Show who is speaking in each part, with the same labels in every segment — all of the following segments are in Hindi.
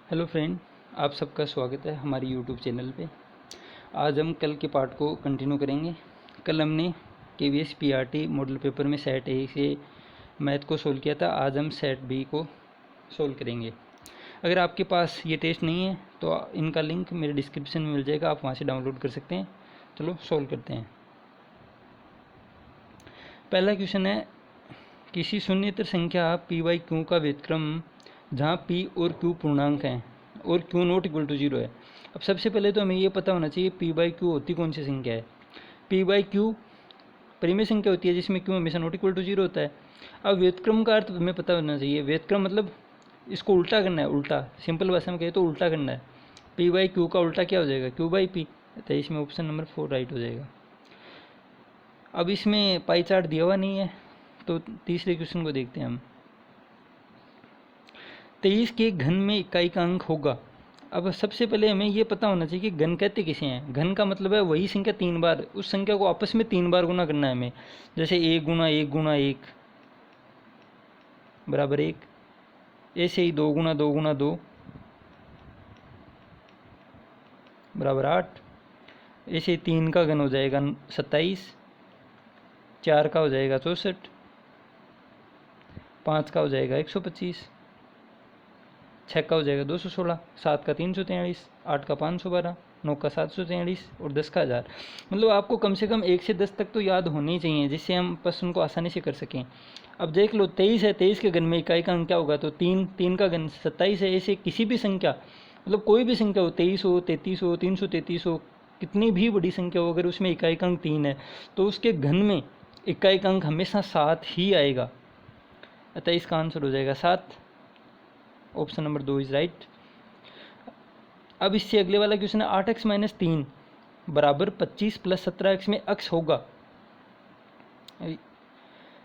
Speaker 1: हेलो फ्रेंड, आप सबका स्वागत है हमारी यूट्यूब चैनल पे। आज हम कल के पार्ट को कंटिन्यू करेंगे। कल हमने KVS PRT मॉडल पेपर में सेट ए से मैथ को सोल्व किया था। आज हम सेट बी को सोल्व करेंगे। अगर आपके पास ये टेस्ट नहीं है तो इनका लिंक मेरे डिस्क्रिप्शन में मिल जाएगा, आप वहाँ से डाउनलोड कर सकते हैं। चलो सोल्व करते हैं। पहला क्वेश्चन है, किसी शून्येतर संख्या p/q का व्युत्क्रम जहाँ p और q पूर्णांक हैं और q नॉट इक्वल टू 0 है। अब सबसे पहले तो हमें ये पता होना चाहिए p/q होती कौन सी संख्या है। p/q परिमेय संख्या होती है जिसमें q हमेशा नॉट इक्वल टू 0 होता है। अब व्युत्क्रम का अर्थ हमें पता होना चाहिए। व्युत्क्रम मतलब इसको उल्टा करना है, उल्टा, सिंपल भाषा में कहे तो उल्टा करना है। p/q का उल्टा क्या हो जाएगा, q/p। तो इसमें ऑप्शन नंबर 4 राइट हो जाएगा। अब इसमें पाई चार्ट दिया हुआ नहीं है तो तीसरे क्वेश्चन को देखते हैं हम। 23 के घन में इकाई का अंक होगा। अब सबसे पहले हमें ये पता होना चाहिए कि घन कहते किसे हैं। घन का मतलब है वही संख्या 3 बार, उस संख्या को आपस में 3 बार गुना करना है हमें। जैसे 1 गुना 1 गुना 1 बराबर 1, ऐसे ही 2 गुना 2 गुना 2 बराबर 8, ऐसे ही 3 का घन हो जाएगा 27, 4 का हो जाएगा 64, 5 का हो जाएगा 125, 6 का हो जाएगा 216, 7 का 343, 8 का 512, 9 का 743 और 10 का 1000। मतलब आपको कम से कम 1 से 10 तक तो याद होने ही चाहिए जिससे हम प्रश्न को आसानी से कर सकें। अब देख लो 23 है, 23 के घन में इकाई का अंक क्या होगा, तो 3, 3 का घन 27 है। ऐसे किसी भी संख्या, मतलब कोई भी संख्या हो, 23 हो, 33 हो, 333 हो, कितनी भी बड़ी संख्या हो, अगर उसमें इकाई का अंक 3 है तो उसके घन में इकाई का अंक हमेशा 7 ही आएगा। अतः इसका आंसर हो जाएगा 7। Option number 2 is right. अब इससे अगले वाला क्वेश्चन है, 8x - 3 बराबर 25 + 17x में अक्स होगा।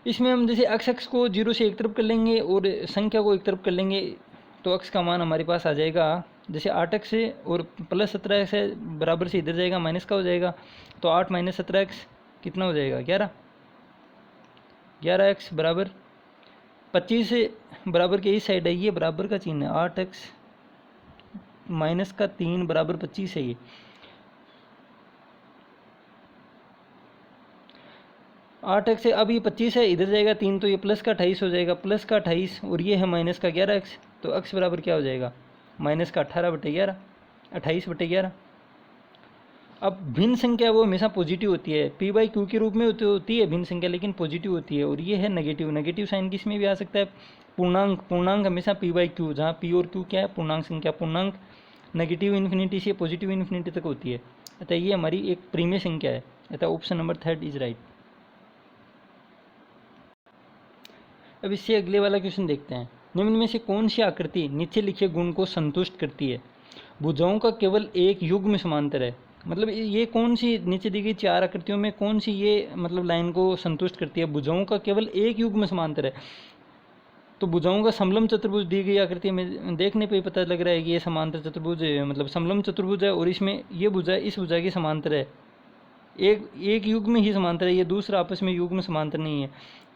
Speaker 1: इसमें हम जैसे अक्स को 0 से एक तरफ कर लेंगे और संख्या को एक तरफ कर लेंगे तो अक्स का मान हमारे पास आ जाएगा। जैसे 8x है और प्लस 17x है, बराबर से इधर जाएगा, माइनस का हो जाएगा। तो 8 - 17x कितना हो जाएगा, 11। 11x बराबर 25 से बराबर के इस साइड है, ये बराबर का चिन्ह है। 8x माइनस का 3 बराबर 25 है। ये 8x से अब ये 25 है, इधर जाएगा 3 तो ये प्लस का 28 हो जाएगा, प्लस का 28 और ये है माइनस का 11x। तो x बराबर क्या हो जाएगा, माइनस का 18/11, 28/11। अब भिन्न संख्या वो हमेशा पॉजिटिव होती है, p/q के रूप में होती है भिन्न संख्या, लेकिन पॉजिटिव होती है। और ये है नेगेटिव, नेगेटिव साइन किसमें भी आ सकता है, पूर्णांक। पूर्णांक हमेशा p/q, जहाँ p और q क्या है, पूर्णांक संख्या। पूर्णांक नेगेटिव इन्फिनिटी से पॉजिटिव इन्फिनिटी तक होती है। अतः ये हमारी एक प्रीमिय संख्या है। अतः ऑप्शन नंबर 3 इज राइट। अब इससे अगले वाला क्वेश्चन देखते हैं। निम्न में से कौन सी आकृति नीचे लिखे गुण को संतुष्ट करती है। भुजाओं का केवल एक युग्म समांतर है। मतलब ये कौन सी नीचे दी गई 4 आकृतियों में कौन सी ये मतलब लाइन को संतुष्ट करती है। भुजाओं का केवल एक युग्म समांतर है। तो भुजाओं का समलम चतुर्भुज दी गई आकृति में देखने पे ही पता लग रहा है कि ये समांतर चतुर्भुज मतलब समलम चतुर्भुज है और इसमें ये भुजा इस भुजा की समांतर है। एक युग्म ही समांतर है, ये दूसरा आपस में युग्म समांतर नहीं है।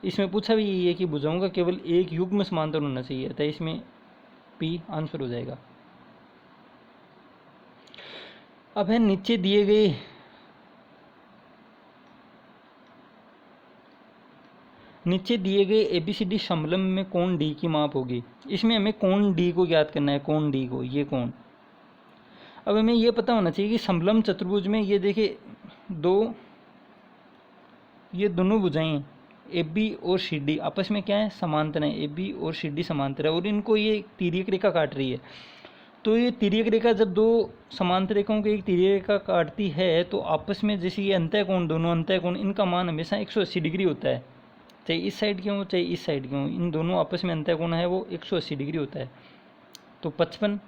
Speaker 1: इसमें पूछा भी यही है कि भुजाओं का केवल एक युग्म समांतर होना चाहिए। तो इसमें पी आंसर हो जाएगा। अब है नीचे दिए गए ABCD समलम में कोण डी की माप होगी। इसमें हमें कोण डी को ज्ञात करना है, कोण डी को, ये कोण। अब हमें ये पता होना चाहिए कि समलम चतुर्भुज में ये देखिए ये दोनों भुजाएं AB और CD आपस में क्या है, समांतर है। AB और CD समांतर है और इनको ये तिर्यक रेखा काट रही है। तो ये तिर्यक रेखा जब दो समांतर रेखाओं की एक तिर्यक रेखा काटती है तो आपस में जैसे ये अंतःकोण, दोनों अंतःकोण, इनका मान हमेशा 180 डिग्री होता है। चाहे इस साइड के हों चाहे इस साइड के हों, इन दोनों आपस में अंतःकोण है वो 180 डिग्री होता है। तो 55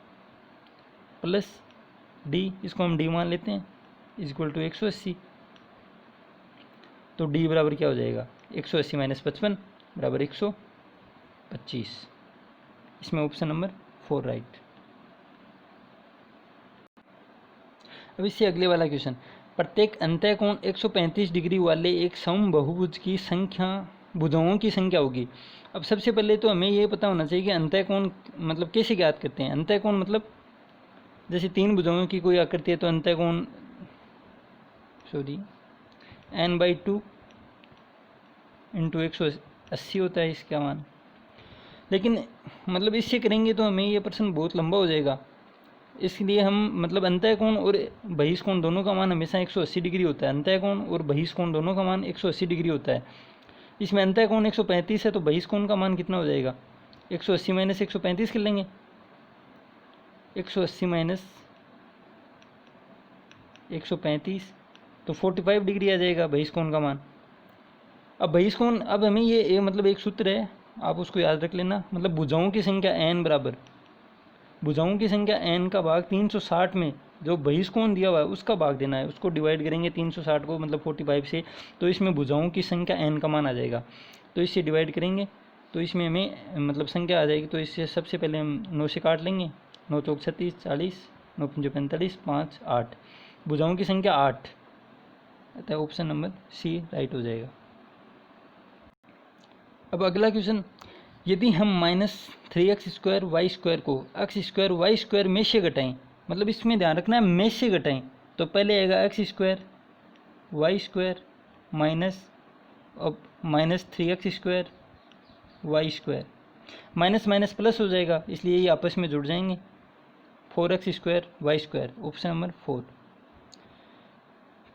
Speaker 1: प्लस डी, इसको हम डी मान लेते हैं, इक्वल टू 180। तो डी बराबर क्या हो जाएगा, 180 - 55 बराबर 125। इसमें ऑप्शन नंबर 4 राइट। अब इससे अगले वाला क्वेश्चन, प्रत्येक अंतःकोण 135 डिग्री वाले एक समबहुभुज की संख्या भुजाओं की संख्या होगी। अब सबसे पहले तो हमें ये पता होना चाहिए कि अंतःकोण मतलब कैसे ज्ञात करते हैं। अंतःकोण मतलब जैसे 3 भुजाओं की कोई आकृति है तो अंतःकोण n/2 × 180 होता है इसका मान। लेकिन मतलब इससे करेंगे तो हमें ये प्रश्न बहुत लंबा हो जाएगा, इसलिए हम मतलब अंतःकोण और बहिष्कोण दोनों का मान हमेशा 180 डिग्री होता है। अंतःकोण और बहिष्कोण दोनों का मान 180 डिग्री होता है। इसमें अंतःकोण 135 है तो बहिष्कोण का मान कितना हो जाएगा? 180 - 135 कर लेंगे। 180 - 135 तो 45 डिग्री आ जाएगा बहिष्कोण का मान। अब बहिष्कोण, अब हमें ये मतलब एक सूत्र है, आप उसको याद रख लेना। मतलब भुजाओं की संख्या n बराबर भुजाओं की संख्या n का भाग 360 में जो बहिष्कोण दिया हुआ है उसका भाग देना है। उसको डिवाइड करेंगे 360 को मतलब 45 से, तो इसमें भुजाओं की संख्या n का मान आ जाएगा। तो इससे डिवाइड करेंगे तो इसमें हमें मतलब संख्या आ जाएगी। तो इससे सबसे पहले हम 9 से काट लेंगे। 9 चौक 36, 40, 9 पंजे 45, 5 8। भुजाओं की संख्या 8, अतः ऑप्शन नंबर सी राइट हो जाएगा। अब अगला क्वेश्चन, यदि हम -3x² y² को x² y² में से घटाएं, मतलब इसमें ध्यान रखना है में से घटाएं, तो पहले आएगा x² y² माइनस अब -3x² y², minus minus plus हो जाएगा इसलिए ये आपस में जुड़ जाएंगे। 4x² y², option number 4।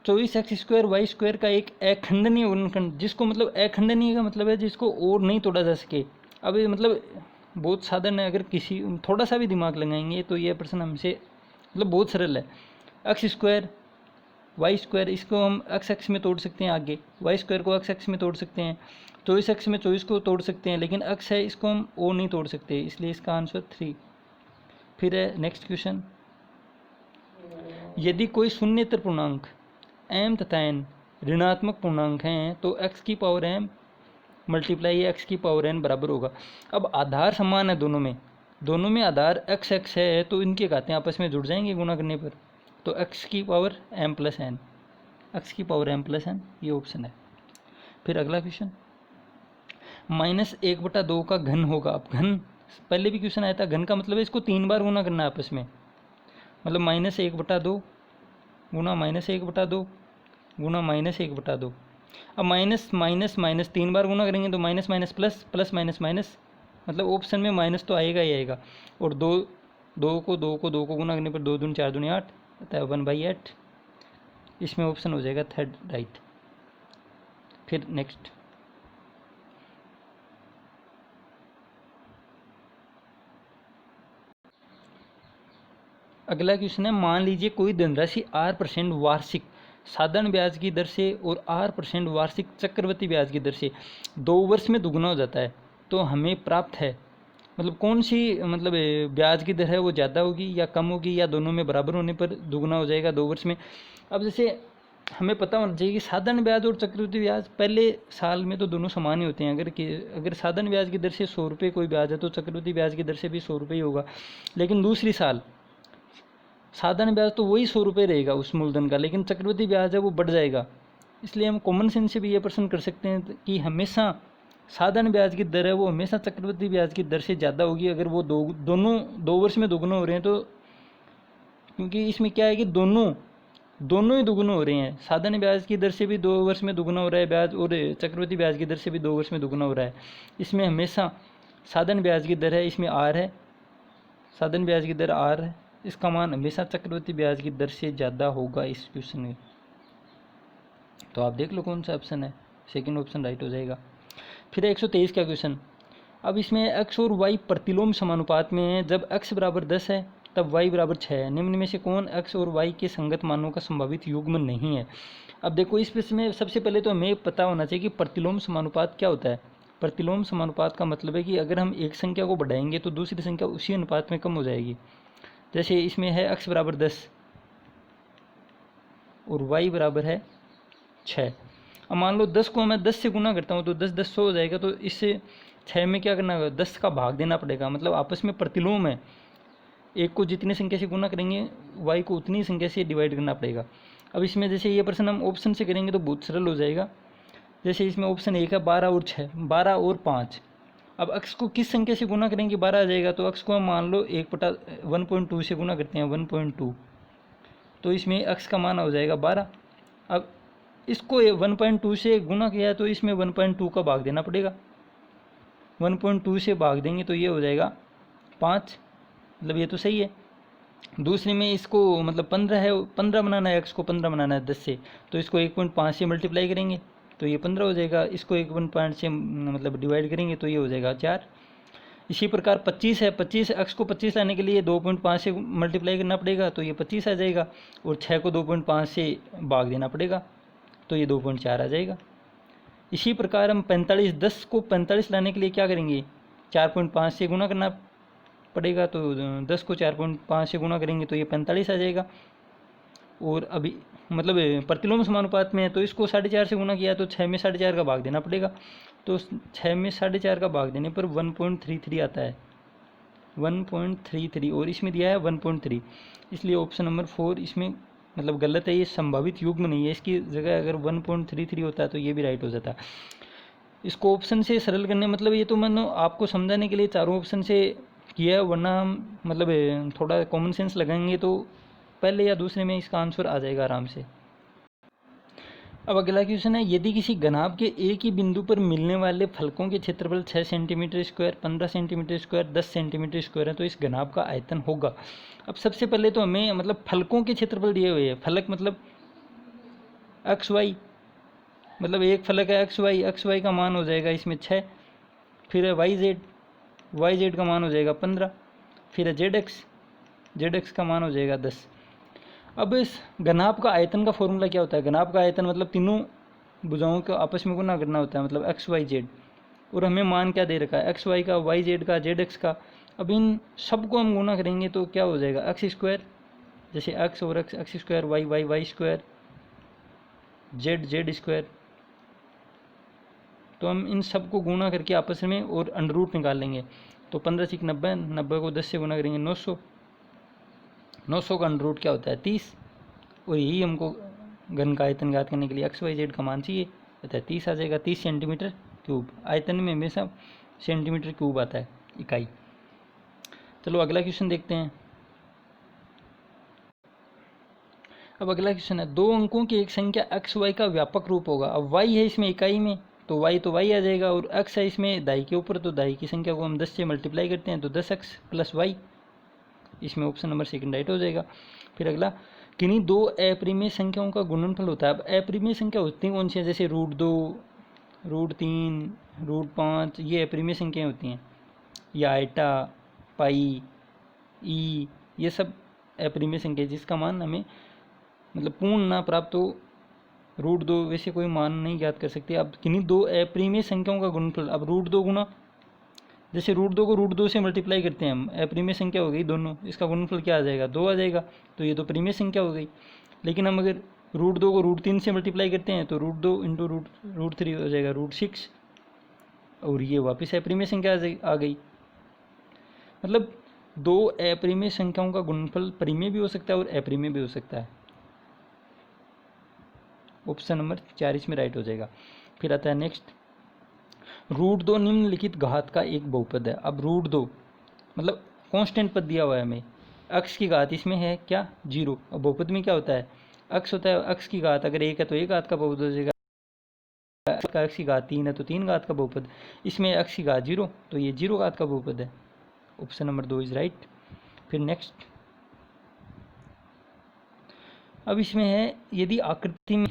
Speaker 1: 24x² y² का एक अखंडनीय गुणनखंड, जिसको मतलब अखंडनीय का मतलब है जिसको और नहीं तोड़ा जा सके। अब ये मतलब बहुत साधारण है, अगर किसी थोड़ा सा भी दिमाग लगाएंगे तो ये प्रश्न हमसे मतलब बहुत सरल है। x² y², इसको हम x में तोड़ सकते हैं आगे, y² को x में तोड़ सकते हैं, 24x में 24 को तोड़ सकते हैं, लेकिन x है इसको हम ओ नहीं तोड़ सकते, इसलिए इसका आंसर 3। फिर है नेक्स्ट क्वेश्चन, यदि कोई शून्येतर पूर्णांक m तथा n ऋणात्मक पूर्णांक हैं तो x की पावर m मल्टीप्लाई x की पावर n बराबर होगा। अब आधार समान है दोनों में आधार x है तो इनके घातें आपस में जुड़ जाएंगे गुणा करने पर, तो x की power m plus n, x की पावर m प्लस n, ये ऑप्शन है। फिर अगला क्वेश्चन, -1/2 का घन होगा। अब घन पहले भी क्वेश्चन आया था, घन का मतलब है इसको 3 बार गुना करना है आपस में, मतलब -1/2 गुना -1/2 गुना -1/2। अब माइनस माइनस माइनस 3 बार गुना करेंगे तो minus minus plus, plus minus minus, मतलब ऑप्शन में माइनस तो आएगा ही आएगा। और दो को गुना करने पर 2 दूनी 4 दूनी 8, अतः 1/8, इसमें ऑप्शन हो जाएगा थर्ड राइट। फिर नेक्स्ट, अगला क्वेश्चन है, मान लीजिए कोई धनराशि R% वार्षिक साधारण ब्याज की दर से और R% वार्षिक चक्रवृद्धि ब्याज की दर से 2 वर्ष में दुगना हो जाता है, तो हमें प्राप्त है मतलब कौन सी मतलब ब्याज की दर है वो ज़्यादा होगी या कम होगी या दोनों में बराबर होने पर दुगना हो जाएगा 2 वर्ष में। अब जैसे हमें पता होना चाहिए कि साधारण ब्याज और चक्रवृद्धि ब्याज पहले साल में तो दोनों समान ही होते हैं। अगर साधारण ब्याज की दर से 100 रुपये कोई ब्याज है तो चक्रवृद्धि ब्याज की दर से भी 100 रुपये ही होगा, लेकिन दूसरी साल साधारण ब्याज तो वही 100 रुपये रहेगा उस मूलधन का, लेकिन चक्रवृद्धि ब्याज है वो बढ़ जाएगा। इसलिए हम कॉमन सेंस से भी ये प्रश्न कर सकते हैं कि हमेशा साधारण ब्याज की दर है वो हमेशा चक्रवृद्धि ब्याज की दर से ज़्यादा होगी अगर वो दोनों 2 वर्ष में दोगुना हो रहे हैं तो, क्योंकि इसमें क्या है कि दोनों ही दोगुना हो रहे हैं। साधारण ब्याज की दर से भी 2 वर्ष में दोगुना हो रहा है ब्याज और चक्रवृद्धि ब्याज की दर से भी 2 वर्ष में दोगुना हो रहा है। इसमें हमेशा साधारण ब्याज की दर है, इसमें आर है, साधारण ब्याज की दर आर है, इसका मान हमेशा चक्रवृद्धि ब्याज की दर से ज़्यादा होगा इस क्वेश्चन में। तो आप देख लो कौन सा ऑप्शन है, सेकंड ऑप्शन राइट हो जाएगा। फिर 123 का क्वेश्चन, अब इसमें x और y प्रतिलोम समानुपात में है, जब x बराबर 10 है तब y बराबर 6 है, निम्न में से कौन x और y के संगत मानों का संभावित युग्म नहीं है। अब देखो इस प्रश्न में सबसे पहले तो हमें पता होना चाहिए कि प्रतिलोम समानुपात क्या होता है। प्रतिलोम समानुपात का मतलब है कि अगर हम एक संख्या को बढ़ाएंगे तो दूसरी संख्या उसी अनुपात में कम हो जाएगी। जैसे इसमें है x बराबर 10 और y बराबर है 6। अब मान लो 10 को मैं 10 से गुना करता हूँ तो 10 10 100 हो जाएगा, तो इससे 6 में क्या करना होगा, 10 का भाग देना पड़ेगा, मतलब आपस में प्रतिलोम है। एक को जितनी संख्या से गुना करेंगे y को उतनी संख्या से डिवाइड करना पड़ेगा। अब इसमें जैसे ये प्रश्न हम ऑप्शन से करेंगे तो बहुत सरल हो जाएगा। जैसे इसमें ऑप्शन एक है 12 और 6, 12 और 5। अब अक्स को किस संख्या से गुना करेंगे 12 आ जाएगा, तो अक्स को हम मान लो 1/1.2 से गुना करते हैं 1.2, तो इसमें अक्स का मान हो जाएगा 12। अब इसको 1.2 से गुना किया तो इसमें 1.2 का भाग देना पड़ेगा, 1.2 से भाग देंगे तो ये हो जाएगा 5, मतलब ये तो सही है। दूसरे में इसको मतलब 15 है, 15 बनाना है, एक्स को 15 बनाना है 10 से, तो इसको 1.5 से मल्टीप्लाई करेंगे तो ये 15 हो जाएगा। इसको 1.5 से मतलब डिवाइड करेंगे तो ये हो जाएगा 4। इसी प्रकार 25 है, 25 एक्स को 25 लाने के लिए 2.5 से मल्टीप्लाई करना पड़ेगा तो ये 25 आ जाएगा, और 6 को 2.5 से भाग देना पड़ेगा तो ये 2.4 आ जाएगा। इसी प्रकार हम 45, 10 को 45 लाने के लिए क्या करेंगे 4.5 से गुना करना पड़ेगा, तो 10 को 4.5 से गुना करेंगे तो ये 45 आ जाएगा। और अभी मतलब प्रतिलोम समानुपात में है तो इसको 4.5 से गुना किया तो 6 में 4.5 का भाग देना पड़ेगा, तो 6 में 4.5 का भाग देने पर 1.33 आता है, 1.33, और इसमें दिया है 1.3, इसलिए ऑप्शन नंबर 4 इसमें मतलब गलत है, ये संभावित युग्म नहीं है, इसकी जगह अगर 1.33 होता है तो ये भी राइट हो जाता। इसको ऑप्शन से सरल करने मतलब ये तो मैंने आपको समझाने के लिए चारों ऑप्शन से किया है, वरना हम मतलब थोड़ा कॉमन सेंस लगाएंगे तो पहले या दूसरे में इसका आंसर आ जाएगा आराम से। अब अगला क्वेश्चन है, यदि किसी घनाभ के एक ही बिंदु पर मिलने वाले फलकों के क्षेत्रफल 6 centimetre square, 15 centimetre square, 10 centimetre square है तो इस घनाभ का आयतन होगा। अब सबसे पहले तो हमें मतलब फलकों के क्षेत्रफल दिए हुए हैं, फलक मतलब एक्स वाई, मतलब एक फलक है एक्स वाई का मान हो जाएगा इसमें 6, फिर है वाई जेड का मान हो जाएगा 15, फिर है जेड एक्स का मान हो जाएगा 10। अब इस घनाभ का आयतन का फॉर्मूला क्या होता है, घनाभ का आयतन मतलब तीनों भुजाओं को आपस में गुना करना होता है, मतलब एक्स वाई जेड, और हमें मान क्या दे रखा है एक्स वाई का, वाई जेड का, जेड एक्स का। अब इन सबको हम गुना करेंगे तो क्या हो जाएगा एक्स स्क्वायर, जैसे एक्स और x square, y square, Z square, तो हम इन सबको गुना करके आपस में और अंडर रूट निकाल लेंगे, तो 15 से 90, 90 को 10 से गुना करेंगे 900, 900 का अंडर रूट क्या होता है 30, और यही हमको घन का आयतन ज्ञात करने के लिए एक्स वाई जेड का मान चाहिए, अतः 30 आ जाएगा, 30 सेंटीमीटर क्यूब। आयतन में हमेशा सेंटीमीटर क्यूब आता है इकाई। चलो अगला क्वेश्चन देखते हैं। अब अगला क्वेश्चन है, दो अंकों की एक संख्या एक्स वाई का व्यापक रूप होगा। अब वाई है इसमें इकाई में तो वाई आ जाएगा, और एक्स है इसमें दाई के ऊपर तो दाई की संख्या को हम 10 से मल्टीप्लाई करते हैं तो 10x प्लस वाई, इसमें ऑप्शन नंबर सेकंड राइट हो जाएगा। फिर अगला, किन्हीं दो अपरिमेय संख्याओं का गुणनफल होता है। अब अपरिमेय संख्या होती है कौन सी है, जैसे √2, √3, √5, ये अपरिमेय संख्याएं होती हैं, या आइटा, पाई, ई, ये सब अपरिमेय संख्या जिसका मान हमें मतलब पूर्ण ना प्राप्त हो। √2 वैसे कोई मान नहीं ज्ञात कर सकते। अब किन्हीं दो अपरिमेय संख्याओं का गुणनफल, अब √2 गुना, जैसे √2 को √2 से मल्टीप्लाई करते हैं हम, अपरिमेय संख्या हो गई दोनों, इसका गुणनफल क्या आ जाएगा 2 आ जाएगा, तो ये तो परिमेय संख्या हो गई। लेकिन हम अगर √2 को √3 से मल्टीप्लाई करते हैं तो √2 इंटू √3 हो जाएगा √6, और ये वापस अपरिमेय संख्या आ गई। मतलब दो अपरिमेय संख्याओं का गुणनफल परिमेय भी हो सकता है और अपरिमेय भी हो सकता है। ऑप्शन नंबर 4 इसमें राइट हो जाएगा। फिर आता है नेक्स्ट, √2 निम्नलिखित घात का एक बहुपद है। अब √2 मतलब कांस्टेंट पद दिया हुआ है हमें, अक्स की घात इसमें है क्या 0, और बहुपद में क्या होता है अक्स होता है, अक्स की घात अगर 1 है तो 1 घात का बहुपद हो जाएगा, अक्स की घात 3 है तो 3 घात का बहुपद, इसमें अक्स की घात 0 तो ये 0 घात का बहुपद है। Option number 2 is right. फिर नेक्स्ट, अब इसमें है, यदि आकृति में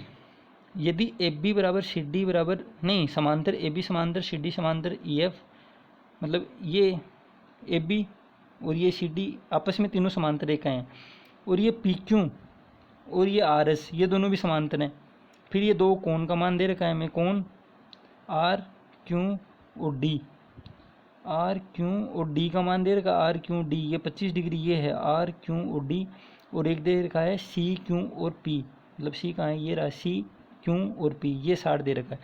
Speaker 1: यदि ए बी बराबर सी डी बराबर नहीं समांतर ए बी समांतर सी डी समांतर ई एफ, मतलब ये ए बी और ये सी डी आपस में तीनों समांतर रेखाएं हैं, और ये पी क्यू और ये आर एस ये दोनों भी समांतर हैं। फिर ये दो कोण का मान दे रखा है हमें, कोण आर क्यू और डी, आर क्यू और डी का मान दे रखा है आर क्यू डी, ये 25 डिग्री ये है आर क्यू और डी, और एक दे रखा है सी क्यू और पी, मतलब सी कहाँ है ये रहा सी क्यू और पी, ये 60 दे रखा है।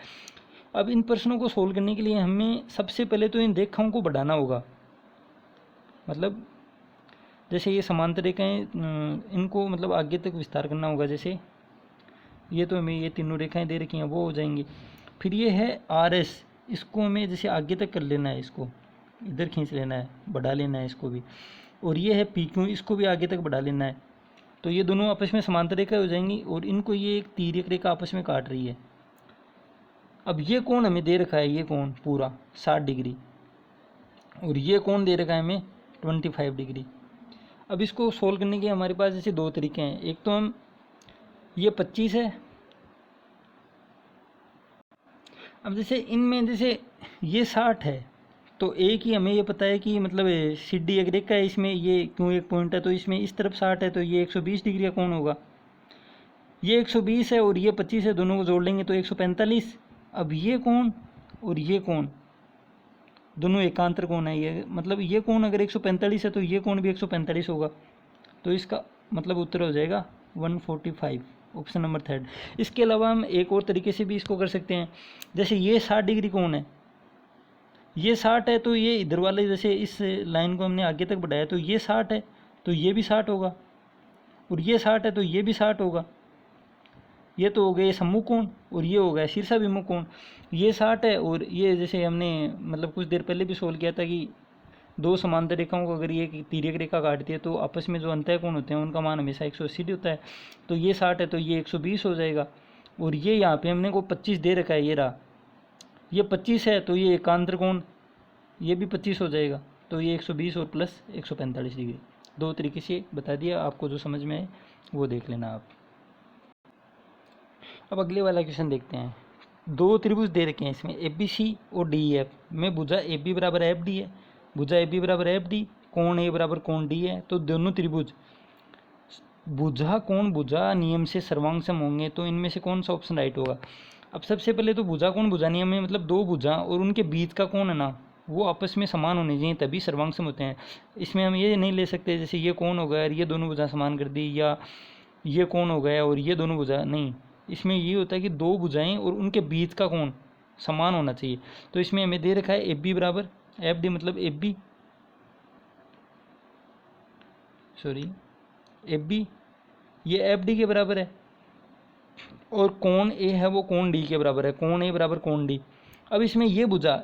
Speaker 1: अब इन प्रश्नों को सोल्व करने के लिए हमें सबसे पहले तो इन रेखाओं को बढ़ाना होगा, मतलब जैसे ये समांतर रेखाएं इनको मतलब आगे तक विस्तार करना होगा। जैसे ये तो हमें ये तीनों रेखाएं दे रखी हैं वो हो जाएंगी, फिर ये है आर एस, इसको हमें जैसे आगे तक कर लेना है, इसको इधर खींच लेना है, बढ़ा लेना है इसको भी। और ये है पी क्यू, इसको भी आगे तक बढ़ा लेना है। तो ये दोनों आपस में समांतर रेखा हो जाएंगी और इनको ये एक तिर्यक रेखा आपस में काट रही है। अब ये कोण हमें दे रखा है, ये कोण पूरा 60 डिग्री, और ये कोण दे रखा है हमें 25 डिग्री। अब इसको सोल्व करने के हमारे पास जैसे दो तरीके हैं। एक तो हम ये 25 है, अब जैसे इनमें जैसे ये 60 है, तो एक ही हमें ये पता है कि मतलब सी डी एक रेखा है, इसमें ये क्यों एक पॉइंट है, तो इसमें इस तरफ 60 है, तो ये 120 डिग्री का कोण होगा। ये 120 है और ये 25 है, दोनों को जोड़ लेंगे तो 145। अब ये कोण और ये कोण दोनों एकांतर कोण है, ये मतलब ये कोण अगर 145 है तो ये कोण भी 145 होगा। तो इसका मतलब उत्तर हो जाएगा 145, ऑप्शन नंबर 3। इसके अलावा हम एक और तरीके से भी इसको कर सकते हैं। जैसे ये 60 डिग्री कोण है, ये 60 है, तो ये इधर वाले जैसे इस लाइन को हमने आगे तक बढ़ाया तो ये 60 है, तो ये भी 60 होगा, और ये 60 है तो ये भी 60 होगा। ये तो हो गए सम्मुख कोण और ये हो गया शीर्षाभिमुख कोण। ये 60 है और ये जैसे हमने मतलब कुछ देर पहले भी सोल्व किया था कि दो समांतर रेखाओं को अगर ये तिर्यक रेखा काटती है तो आपस में जो अंतः कोण होते हैं उनका मान हमेशा 180 होता है। तो ये 60 है तो ये 120 हो जाएगा, और ये यहाँ पे हमने को 25 दे रखा है, ये रहा, ये 25 है तो ये एकांतर कोण ये भी 25 हो जाएगा। तो ये 120 और प्लस 145 डिग्री। दो तरीके से बता दिया, आपको जो समझ में आए वो देख लेना आप। अब अगले वाला क्वेश्चन देखते हैं। दो त्रिभुज दे रखे हैं इसमें ABC और DEF में भुजा AB बराबर FD है, भुजा AB बराबर FD, कोण A बराबर कोण D है। तो दोनों त्रिभुज भुजा कोण भुजा नियम से सर्वांग होंगे, तो इनमें से कौन सा ऑप्शन राइट होगा। अब सबसे पहले तो भुजा कोण भुजा नियम में मतलब दो भुजा और उनके बीच का कोण है ना, वो आपस में समान होने चाहिए तभी सर्वांग होते हैं। इसमें हम ये नहीं ले सकते जैसे ये कोण हो गया और ये दोनों भुजा समान कर दी, या ये कोण हो गया और ये दोनों भुजा, नहीं। इसमें ये होता है कि दो भुजाएं और उनके बीच का कोण समान होना चाहिए। तो इसमें हमें दे रखा है AB बराबर FD, मतलब AB ये FD के बराबर है, और कोण A है वो कोण D के बराबर है, कोण A बराबर कोण D। अब इसमें ये भुजा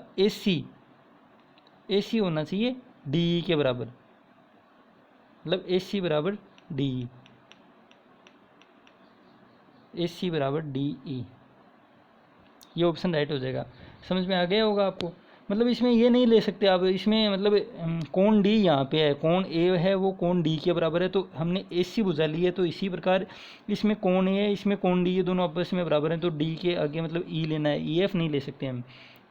Speaker 1: AC होना चाहिए DE के बराबर, मतलब AC बराबर DE, AC बराबर DE, ये ऑप्शन राइट हो जाएगा। समझ में आ गया होगा आपको। मतलब इसमें ये नहीं ले सकते आप, इसमें मतलब कोण D यहाँ पे है, कोण A है वो कोण D के बराबर है, तो हमने AC भुजा ली है। तो इसी प्रकार इसमें कोण A है, इसमें कोण D, ये दोनों आपस में बराबर हैं, तो D के आगे मतलब E लेना है, EF नहीं ले सकते हम।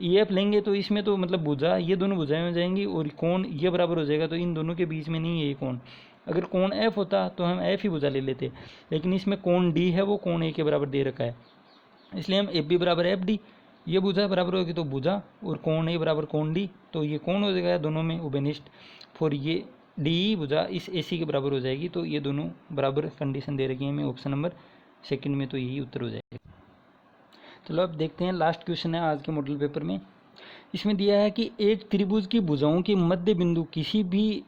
Speaker 1: EF लेंगे तो इसमें तो मतलब भुजा ये दोनों भुजाएं हो जाएंगी और कोण ये बराबर हो जाएगा, तो इन दोनों के बीच में नहीं है ये कोण। अगर कोण F होता तो हम F ही भुजा ले लेते, लेकिन इसमें कोण D है वो कोण A के बराबर दे रखा है, इसलिए हम AB बराबर FD, ये भुजा बराबर होगी तो भुजा, और कोण A बराबर कोण D, तो ये कोण हो जाएगा दोनों में उभयनिष्ठ। फॉर ये DE भुजा इस AC के बराबर हो जाएगी, तो ये दोनों बराबर कंडीशन दे रखी है हमें ऑप्शन नंबर 2 में, तो यही उत्तर हो जाएगा। चलो अब देखते हैं लास्ट क्वेश्चन है आज के मॉडल पेपर में। इसमें दिया है कि एक त्रिभुज की भुजाओं के मध्य बिंदु किसी भी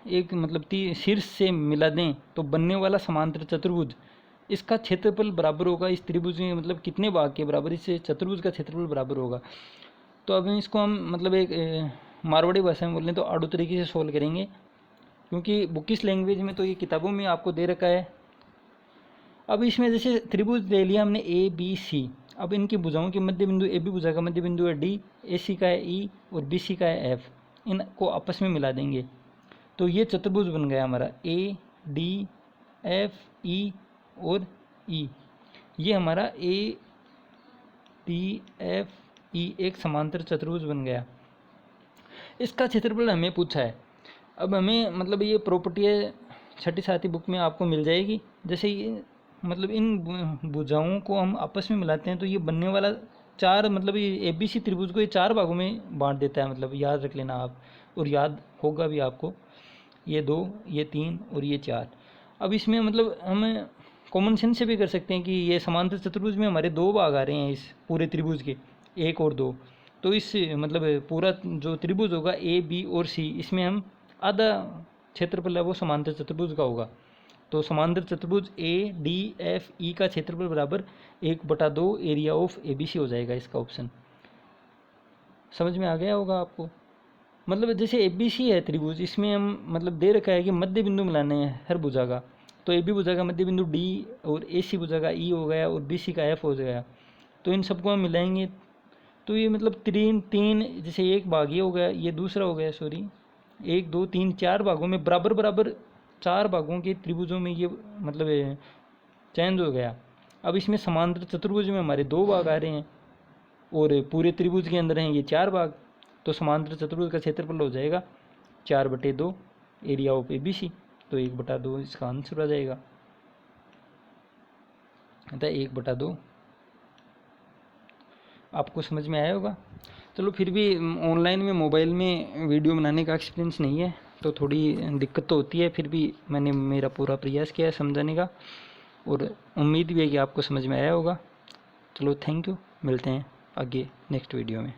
Speaker 1: एक मतलब शीर्ष से मिला दें तो बनने वाला समांतर चतुर्भुज, इसका क्षेत्रफल बराबर होगा इस त्रिभुज में मतलब कितने भाग के बराबर इस चतुर्भुज का क्षेत्रफल बराबर होगा। तो अब इसको हम मतलब एक मारवाड़ी भाषा में बोल लें तो आड़ू तरीके से सोल्व करेंगे, क्योंकि बुकिश लैंग्वेज में तो ये किताबों में आपको दे रखा है। अब इसमें जैसे त्रिभुज ले लिया हमने ABC, अब इनकी भुजाओं के मध्य बिंदु AB भुजा का मध्य बिंदु है D, AC का है E और BC का है F, इनको आपस में मिला देंगे तो ये चतुर्भुज बन गया हमारा ADFE और E। ये हमारा ADFE एक समांतर चतुर्भुज बन गया। इसका क्षेत्रफल हमें पूछा है। अब हमें मतलब ये प्रॉपर्टी है 6ठी 7वीं बुक में आपको मिल जाएगी। जैसे ये मतलब इन भुजाओं को हम आपस में मिलाते हैं तो ये बनने वाला चार मतलब ये ABC त्रिभुज को ये 4 भागों में बांट देता है, मतलब याद रख लेना आप, और याद होगा भी आपको, ये 2 ये 3 और ये 4। अब इसमें मतलब हम कॉमन सेंस से भी कर सकते हैं कि ये समांतर चतुर्भुज में हमारे 2 भाग आ रहे हैं इस पूरे त्रिभुज के, 1 और 2। तो इस मतलब पूरा जो त्रिभुज होगा A B और C, इसमें हम आधा क्षेत्रफल है वो समांतर चतुर्भुज का होगा। तो समांतर चतुर्भुज ADFE का क्षेत्रफल बराबर 1/2 एरिया ऑफ ABC हो जाएगा इसका ऑप्शन। समझ में आ गया होगा आपको। मतलब जैसे ABC है त्रिभुज, इसमें हम मतलब दे रखा है कि मध्य बिंदु मिलाने हैं हर भुजा का, तो AB भुजा का मध्य बिंदु D और AC भुजा का E हो गया और BC का F हो गया, तो इन सबको हम मिलाएंगे तो ये मतलब तीन तीन, जैसे एक भाग ये हो गया, ये दूसरा हो गया, सॉरी 1 2 3 4 भागों में बराबर बराबर 4 भागों के त्रिभुजों में ये मतलब चेंज हो गया। अब इसमें समांतर चतुर्भुज में हमारे 2 भाग आ रहे हैं और पूरे त्रिभुज के अंदर हैं ये 4 भाग, तो समांतर चतुर्भुज का क्षेत्रफल हो जाएगा 4/2 एरिया ऑफ ABC, तो 1/2 इसका आंसर आ जाएगा, अतः 1/2। आपको समझ में आया होगा। चलो फिर भी ऑनलाइन में मोबाइल में वीडियो बनाने का एक्सपीरियंस नहीं है तो थोड़ी दिक्कत तो होती है, फिर भी मैंने मेरा पूरा प्रयास किया है समझाने का और उम्मीद भी है कि आपको समझ में आया होगा। चलो थैंक यू, मिलते हैं आगे नेक्स्ट वीडियो में।